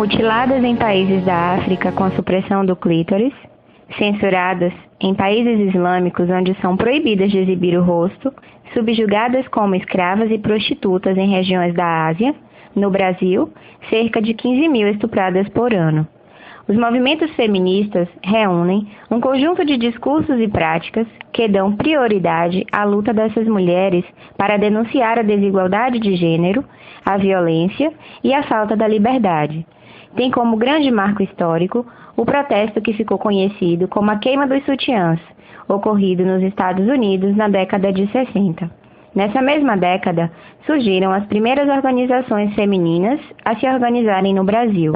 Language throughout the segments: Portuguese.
mutiladas em países da África com a supressão do clítoris, censuradas em países islâmicos onde são proibidas de exibir o rosto, subjugadas como escravas e prostitutas em regiões da Ásia. No Brasil, cerca de 15 mil estupradas por ano. Os movimentos feministas reúnem um conjunto de discursos e práticas que dão prioridade à luta dessas mulheres para denunciar a desigualdade de gênero, a violência e a falta da liberdade. Tem como grande marco histórico o protesto que ficou conhecido como a queima dos sutiãs, ocorrido nos Estados Unidos na década de 60. Nessa mesma década, surgiram as primeiras organizações femininas a se organizarem no Brasil.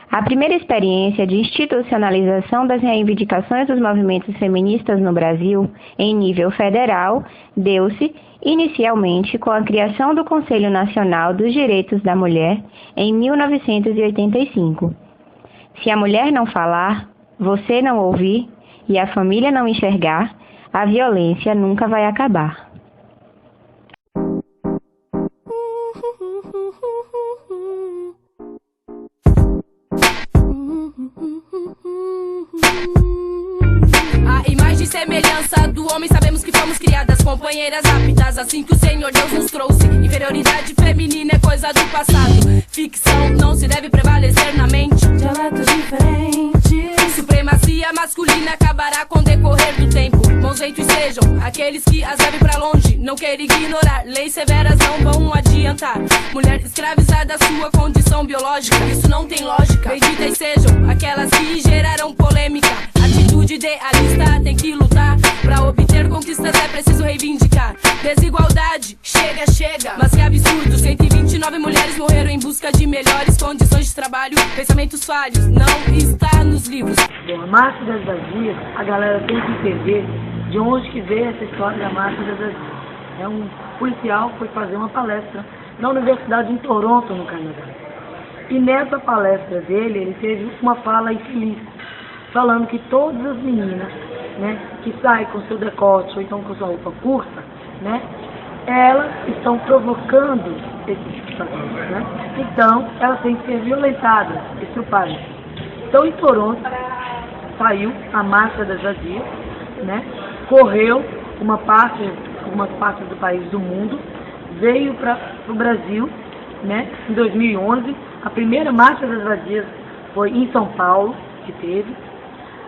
A primeira experiência de institucionalização das reivindicações dos movimentos feministas no Brasil, em nível federal, deu-se inicialmente com a criação do Conselho Nacional dos Direitos da Mulher, em 1985. Se a mulher não falar, você não ouvir e a família não enxergar, a violência nunca vai acabar. A imagem e semelhança do homem, sabemos que fomos criadas companheiras aptas, assim que o Senhor Deus nos trouxe. Inferioridade feminina é coisa do passado. Ficção não se deve prevalecer na mente. Dialetos diferentes. Supremacia masculina acabará com o decorrer do tempo. Mãozeitos sejam aqueles que as levem pra longe. Não querem ignorar, leis severas não vão adiantar. Mulher escravizada, sua condição biológica, isso não tem lógica. Benditas sejam aquelas que geraram polêmica. Atitude idealista, tem que lutar. Pra obter conquistas é preciso reivindicar. Desigualdade, chega, chega. Mas que absurdo, 129 mulheres morreram em busca de melhores condições de trabalho. Pensamentos falhos, não está nos livros. Bom, a Marcha das Vazias, a galera tem que entender de onde que veio essa história da Marcha das Vazias. Um policial foi fazer uma palestra na universidade em Toronto, no Canadá. E nessa palestra dele, ele teve uma fala infeliz, falando que todas as meninas, né, que saem com seu decote ou então com sua roupa curta, né, elas estão provocando esse situações, né? Então, elas têm que ser violentadas, estrupadas. Então, em Toronto, saiu a Marcha das Vazias, né, correu algumas partes do país do mundo, veio para o Brasil, né, em 2011. A primeira Marcha das Vazias foi em São Paulo, que teve.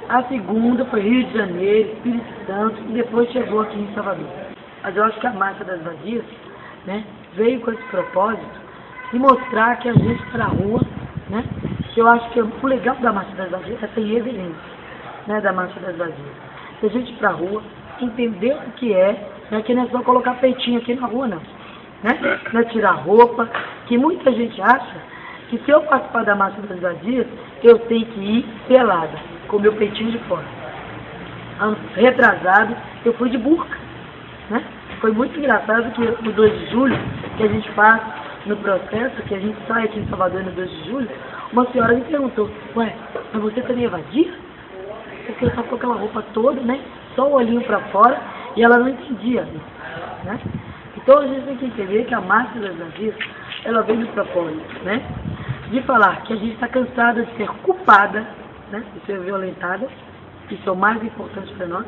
A segunda foi Rio de Janeiro, Espírito Santo, e depois chegou aqui em Salvador. Mas eu acho que a Marcha das Vazias, né, veio com esse propósito de mostrar que a gente está na rua, né, que eu acho que o legal da Marcha das Vazias é essa irreverência, né, da Marcha das Vazias. Se a gente ir para a rua, entender o que é, né, que não é só colocar peitinho aqui na rua, não. Né? Não é tirar roupa, que muita gente acha que se eu participar da Marcha das Vazias, eu tenho que ir pelada, com meu peitinho de fora. Ano retrasado, eu fui de burca, né? Foi muito engraçado que no 2 de julho, que a gente faz no processo, que a gente sai aqui em Salvador no 2 de julho, uma senhora me perguntou, ué, mas você também é vadia? Porque eu só com aquela roupa toda, né? Só o olhinho para fora, e ela não entendia, né? Então a gente tem que entender que a Marcha das Vazias, ela vem do propósito, né? De falar que a gente está cansada de ser culpada, né? De ser violentada, isso é o mais importante para nós,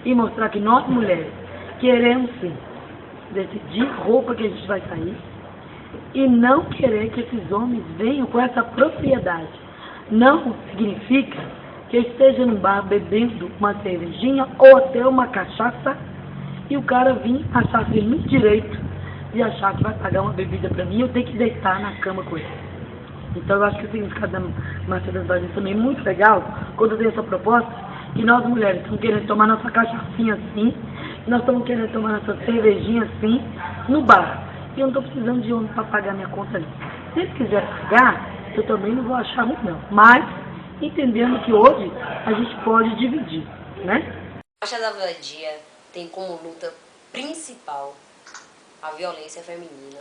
e mostrar que nós mulheres queremos sim decidir roupa que a gente vai sair e não querer que esses homens venham com essa propriedade. Não significa que eu esteja no bar bebendo uma cervejinha ou até uma cachaça e o cara vir achar que ele muito direito de achar que vai pagar uma bebida para mim e eu tenho que deitar na cama com ele. Então eu acho que o significado da Marcha das Vazias também é muito legal quando tem essa proposta que nós mulheres estamos querendo tomar nossa cachaçinha assim, nós estamos querendo tomar nossa cervejinha assim no bar. E eu não estou precisando de homem para pagar minha conta ali. Se ele quiser pagar, eu também não vou achar muito não. Mas entendendo que hoje a gente pode dividir, né? A Marcha da Vadia tem como luta principal a violência feminina,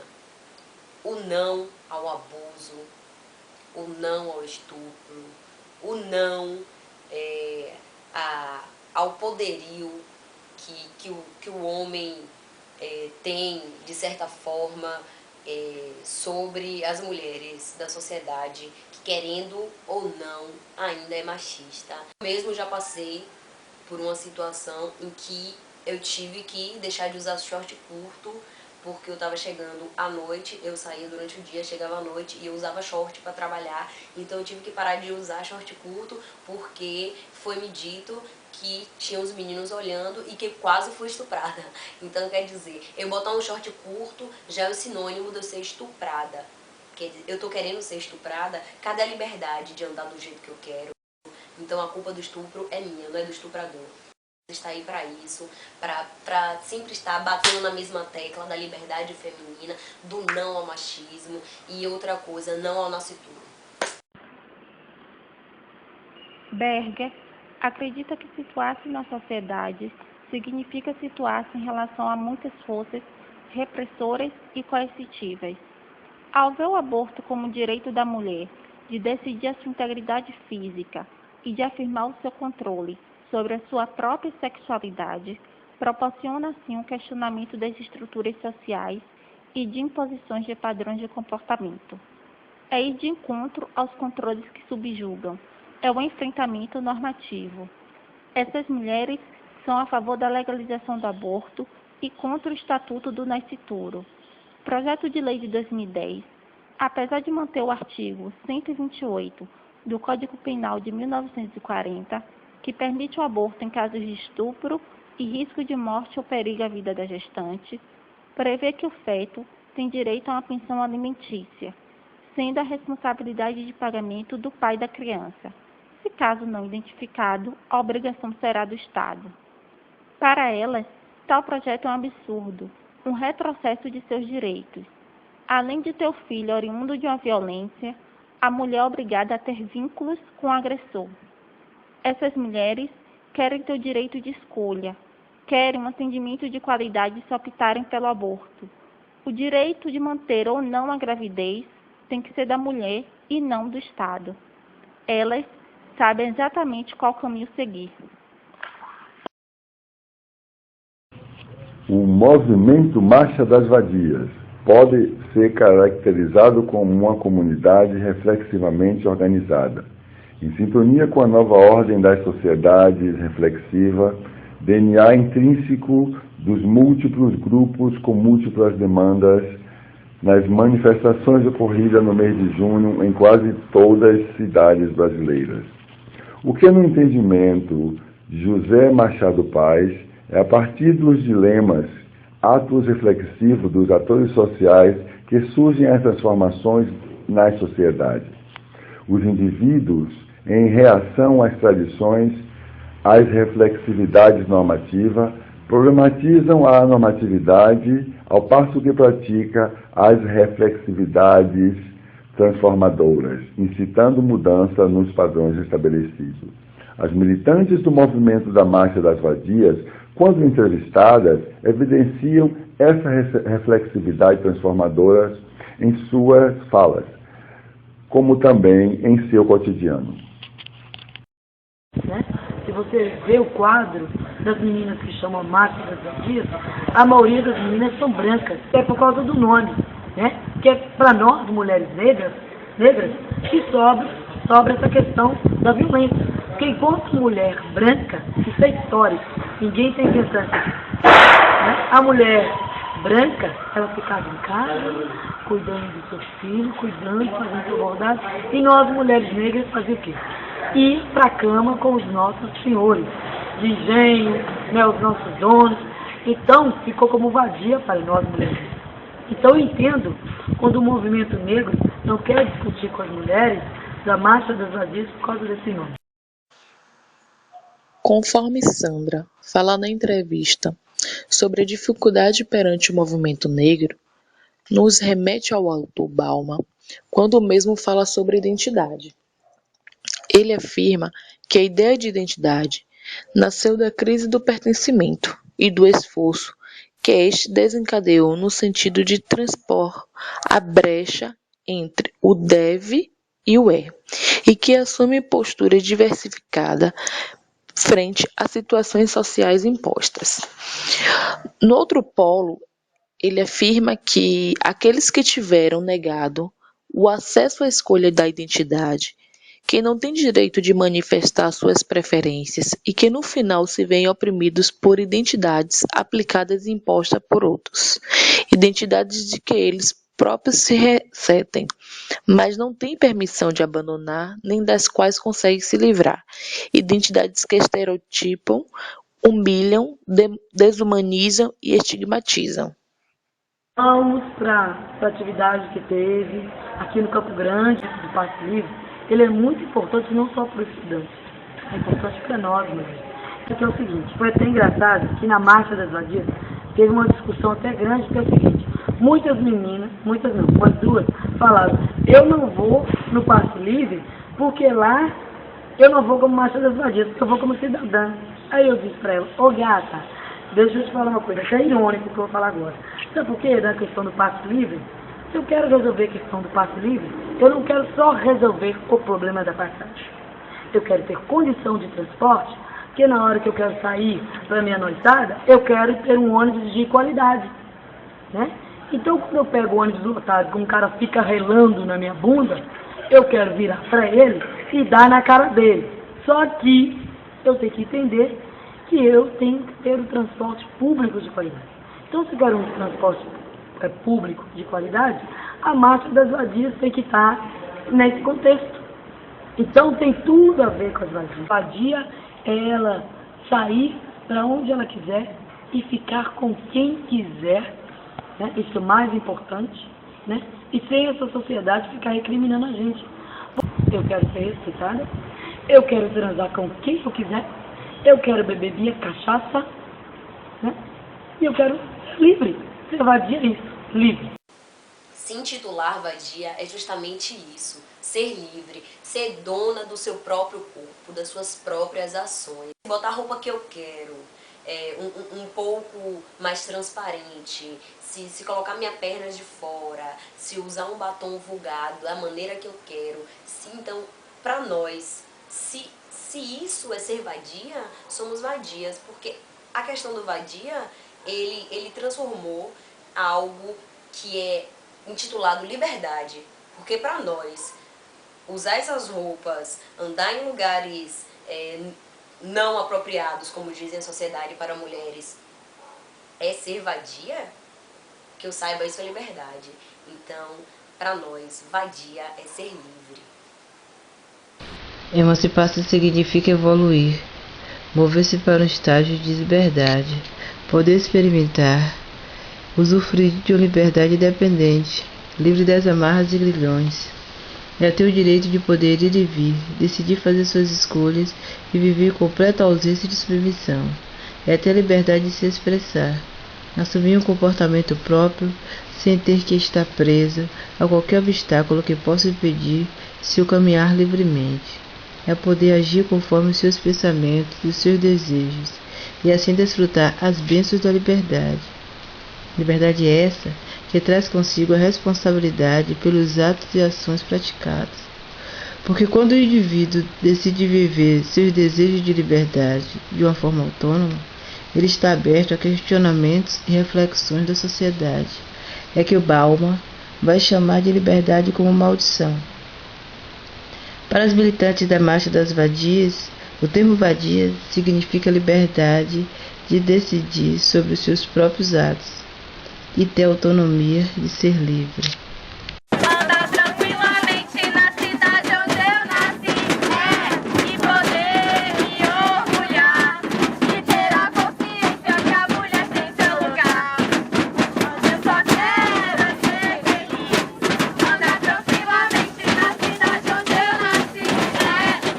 o não ao abuso, o não ao estupro, o não ao poderio que o homem tem, de certa forma, sobre as mulheres da sociedade que, querendo ou não, ainda é machista. Eu mesmo já passei por uma situação em que eu tive que deixar de usar short curto porque eu estava chegando à noite, eu saía durante o dia, chegava à noite e eu usava short para trabalhar, então eu tive que parar de usar short curto porque foi me dito que tinha os meninos olhando e que quase fui estuprada. Então quer dizer, eu botar um short curto já é o sinônimo de eu ser estuprada. Quer dizer, eu tô querendo ser estuprada, cadê a liberdade de andar do jeito que eu quero? Então a culpa do estupro é minha, não é do estuprador. Está aí para isso, para sempre estar batendo na mesma tecla da liberdade feminina, do não ao machismo e outra coisa, não ao nascituro. Berger acredita que situar-se na sociedade significa situar-se em relação a muitas forças repressoras e coercitivas. Ao ver o aborto como direito da mulher de decidir a sua integridade física e de afirmar o seu controle sobre a sua própria sexualidade, proporciona assim um questionamento das estruturas sociais e de imposições de padrões de comportamento. É ir de encontro aos controles que subjugam, é o enfrentamento normativo. Essas mulheres são a favor da legalização do aborto e contra o Estatuto do Nascituro. O projeto de lei de 2010, apesar de manter o artigo 128 do Código Penal de 1940, que permite o aborto em casos de estupro e risco de morte ou perigo à vida da gestante, prevê que o feto tem direito a uma pensão alimentícia, sendo a responsabilidade de pagamento do pai da criança. Se caso não identificado, a obrigação será do Estado. Para elas, tal projeto é um absurdo, um retrocesso de seus direitos. Além de ter o filho oriundo de uma violência, a mulher é obrigada a ter vínculos com o agressor. Essas mulheres querem ter o direito de escolha, querem um atendimento de qualidade se optarem pelo aborto. O direito de manter ou não a gravidez tem que ser da mulher e não do Estado. Elas sabem exatamente qual caminho seguir. O movimento Marcha das Vadias pode ser caracterizado como uma comunidade reflexivamente organizada, em sintonia com a nova ordem das sociedades reflexiva, DNA intrínseco dos múltiplos grupos com múltiplas demandas, nas manifestações ocorridas no mês de junho em quase todas as cidades brasileiras. O que, no entendimento de José Machado Paz, é a partir dos dilemas, atos reflexivos dos atores sociais que surgem as transformações nas sociedades. Os indivíduos, em reação às tradições, às reflexividades normativas, problematizam a normatividade, ao passo que pratica as reflexividades transformadoras, incitando mudança nos padrões estabelecidos. As militantes do movimento da Marcha das Vadias, quando entrevistadas, evidenciam essa reflexividade transformadora em suas falas, como também em seu cotidiano. Se você vê o quadro das meninas que chamam Marcha das Vadias, a maioria das meninas são brancas, é por causa do nome, né? Que é para nós, mulheres negras, que sobra essa questão da violência. Porque enquanto mulher branca, isso é histórico, ninguém tem pensado assim, né? A mulher branca, ela ficava em casa, cuidando dos seus filhos, fazendo sua bondade, e nós, mulheres negras, fazíamos o quê? Ir para a cama com os nossos senhores de engenho, né, os nossos donos. Então, ficou como vadia para nós, mulheres. Então, eu entendo quando o movimento negro não quer discutir com as mulheres da Marcha das Vadias por causa desse nome. Conforme Sandra fala na entrevista sobre a dificuldade perante o movimento negro, nos remete ao autor Bauman, quando o mesmo fala sobre identidade. Ele afirma que a ideia de identidade nasceu da crise do pertencimento e do esforço que este desencadeou no sentido de transpor a brecha entre o deve e o é, e que assume postura diversificada frente a situações sociais impostas. No outro polo, Ele afirma que aqueles que tiveram negado o acesso à escolha da identidade, que não têm direito de manifestar suas preferências e que no final se veem oprimidos por identidades aplicadas e impostas por outros, identidades de que eles próprios se ressentem, mas não têm permissão de abandonar, nem das quais conseguem se livrar, identidades que estereotipam, humilham, desumanizam e estigmatizam. Vamos para a atividade que teve aqui no Campo Grande, do Passe Livre. Ele é muito importante não só para os estudantes, é importante para nós mesmo. Porque é o seguinte, foi até engraçado que na Marcha das Vadias teve uma discussão até grande, porque é o seguinte, muitas meninas, muitas não, umas duas, falaram, eu não vou no Passe Livre porque lá eu não vou como Marcha das Vadias, porque eu vou como cidadã. Aí eu disse para ela, ô gata, deixa eu te falar uma coisa, que é irônico que eu vou falar agora. Sabe por quê? Da questão do Passe Livre? Se eu quero resolver a questão do Passe Livre, eu não quero só resolver o problema da passagem. Eu quero ter condição de transporte, porque na hora que eu quero sair para minha noitada, eu quero ter um ônibus de qualidade, né? Então, quando eu pego o ônibus lotado, que um cara fica relando na minha bunda, eu quero virar para ele e dar na cara dele. Só que eu tenho que entender que eu tenho que ter o transporte público de qualidade. Então, se eu quero um transporte público de qualidade, a Marcha das Vadias tem que estar nesse contexto. Então, tem tudo a ver com as vadias. Vadia é ela sair para onde ela quiser e ficar com quem quiser, né? Isso é o mais importante, né? E sem essa sociedade ficar recriminando a gente. Eu quero ser respeitada, eu quero transar com quem eu quiser, eu quero beber minha cachaça, né? E eu quero ser livre. Ser vadia é isso, livre. Se intitular vadia é justamente isso, ser livre, ser dona do seu próprio corpo, das suas próprias ações. Botar a roupa que eu quero, um pouco mais transparente, se colocar minha perna de fora, se usar um batom vulgado da maneira que eu quero. Então, para nós, se isso é ser vadia, somos vadias, porque a questão do vadia, ele transformou algo que é intitulado liberdade, porque para nós, usar essas roupas, andar em lugares não apropriados, como dizem a sociedade para mulheres, é ser vadia? Que eu saiba, isso é liberdade. Então, para nós, vadia é ser livre. Emancipar-se significa evoluir, mover-se para um estágio de liberdade, poder experimentar, usufruir de uma liberdade independente, livre das amarras e grilhões. É ter o direito de poder ir e vir, decidir fazer suas escolhas e viver completa ausência de submissão. É ter a liberdade de se expressar, assumir um comportamento próprio sem ter que estar presa a qualquer obstáculo que possa impedir seu caminhar livremente. É poder agir conforme os seus pensamentos e os seus desejos, e assim desfrutar as bênçãos da liberdade. Liberdade essa que traz consigo a responsabilidade pelos atos e ações praticados. Porque quando o indivíduo decide viver seus desejos de liberdade de uma forma autônoma, ele está aberto a questionamentos e reflexões da sociedade. É que o Bauman vai chamar de liberdade como maldição. Para os militantes da Marcha das Vadias, o termo vadia significa liberdade de decidir sobre os seus próprios atos e ter autonomia de ser livre. Andar tranquilamente na cidade onde eu nasci, e poder me orgulhar, e ter a consciência que a mulher tem seu lugar. Eu só quero ser feliz. Andar tranquilamente na cidade onde eu nasci,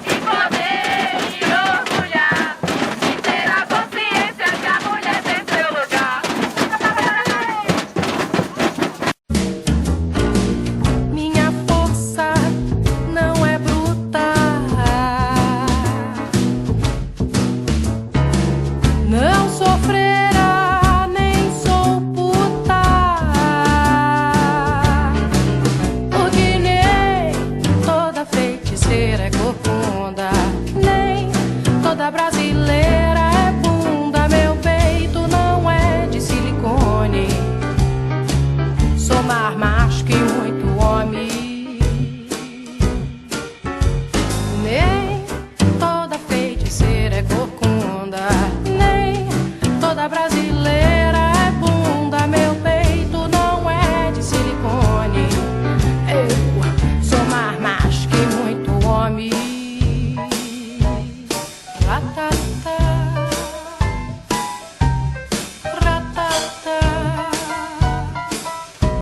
e poder me orgulhar, e ter a consciência que a mulher tem seu lugar. Minha força não é bruta, não sofrerá, nem sou puta, porque nem toda feiticeira é corcunda, nem toda brasileira é bunda. Meu peito não é de silicone, ta ta.